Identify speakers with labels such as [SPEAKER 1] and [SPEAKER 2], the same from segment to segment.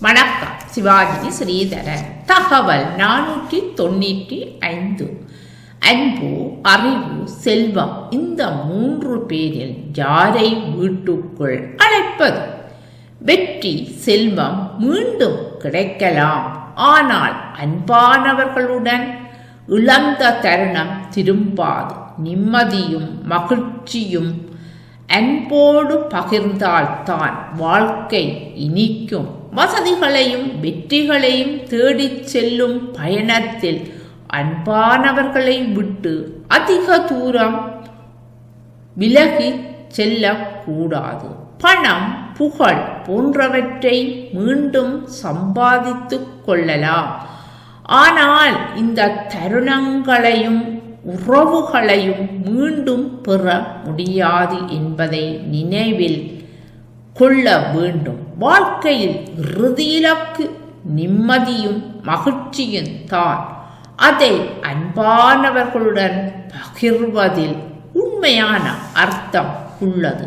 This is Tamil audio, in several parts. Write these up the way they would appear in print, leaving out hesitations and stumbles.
[SPEAKER 1] வணக்கம். சிவாஜி ஸ்ரீதரன். தகவல் 495. அன்பு, அறிவு, செல்வம் இந்த 3 பேரில் யாரை வீட்டுக்குள் அழைப்பது? வெற்றி, செல்வம் மீண்டும் கிடைக்கலாம். ஆனால் அன்பானவர்களுடன் இழந்த தருணம் திரும்பாது. நிம்மதியும் மகிழ்ச்சியும் அன்போடு பகிர்ந்தால்தான் வாழ்க்கை இனிக்கும். வசதிகளையும் வெற்றிகளையும் தேடிச் செல்லும் பயணத்தில் அன்பானவர்களை விட்டு அதிக தூரம் விலகி செல்லக்கூடாது. பணம், புகழ் போன்றவற்றை மீண்டும் சம்பாதித்துக் கொள்ளலாம். ஆனால் இந்த தருணங்களையும் உறவுகளையும் மீண்டும் பெற முடியாது என்பதை நினைவில் கொள்ள வேண்டும். வாழ்க்கையில் இறுதி இலக்கு நிம்மதியும் மகிழ்ச்சியும் தான். அதை அன்பானவர்களுடன் பகிர்வதில் உண்மையான அர்த்தம் உள்ளது.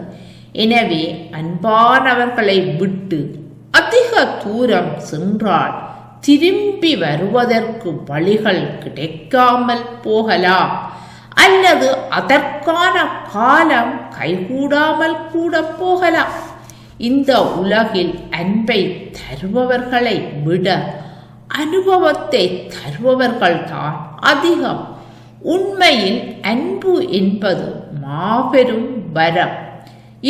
[SPEAKER 1] எனவே அன்பானவர்களை விட்டு அதிக தூரம் சென்றால் திரும்பி வருவதற்கு வழிகள் கிடைக்காமல் போகலாம், அல்லது அதற்கான காலம் கைகூடாமல் கூட போகலாம். இந்த உலகில் அன்பை தருபவர்களை விட அனுபவத்தை தருபவர்கள்தான் அதிகம். உண்மையில் அன்பு என்பது மாபெரும் வரம்.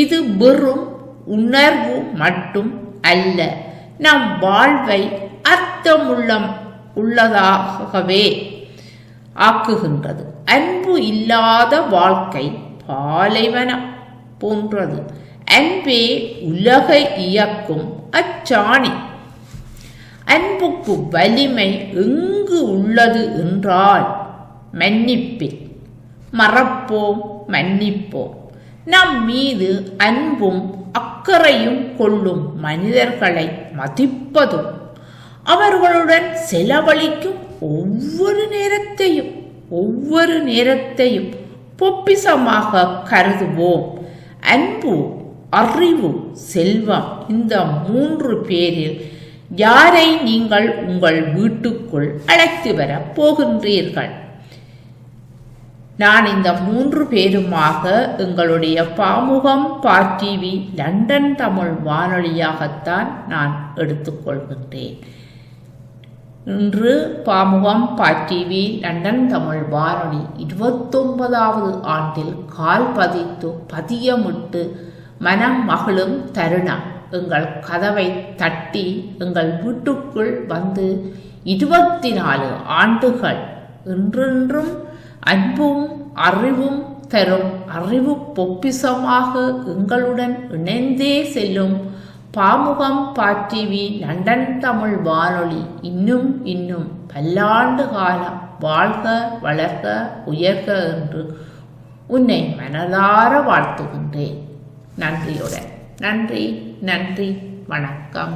[SPEAKER 1] இது வெறும் உணர்வு மட்டும் அல்ல, நம் வாழ்வை அர்த்தமுள்ளதாகவே ஆக்குகின்றது. அன்பு இல்லாத வாழ்க்கை பாலைவனம் போன்றது. அன்பே உலகை இயக்கும் அச்சாணி. அன்புக்கு வலிமை எங்கு உள்ளது என்றால் மன்னிப்பில். மறப்போம், மன்னிப்போம். நம் மீது அன்பும் அக்கறையும் கொள்ளும் மனிதர்களை மதிப்பதும் அவர்களுடன் செலவழிக்கும் ஒவ்வொரு நேரத்தையும் பொப்பிசமாக கருதுவோம். அன்பு, அறிவு, செல்வம் இந்த 3 பேரில் யாரை நீங்கள் உங்கள் வீட்டுக்குள் அழைத்து வர போகின்றீர்கள்? நான் இந்த 3 பேருமாக எங்களுடைய பாமுகம் டிவி லண்டன் தமிழ் வானொலியாகத்தான் நான் எடுத்துக்கொள்கின்றேன். இன்று பாமுகம் டிவி லண்டன் தமிழ் வானொலி 29வது ஆண்டில் கால் பதித்து பதியமிட்டு மனம் மகிழும் தருணம். எங்கள் கதவை தட்டி எங்கள் வீட்டுக்குள் வந்து 24 ஆண்டுகள் என்றென்றும் அன்பும் அறிவும் தரும் அறிவு பொப்பிசமாக எங்களுடன் இணைந்தே செல்லும் பாமுகம் டிவி லண்டன் தமிழ் வானொலி இன்னும் பல்லாண்டு காலம் வாழ்க, வளர்க, உயர்க என்று உன்னை மனதார வாழ்த்துகின்றேன். நன்றியுடன். நன்றி, வணக்கம்.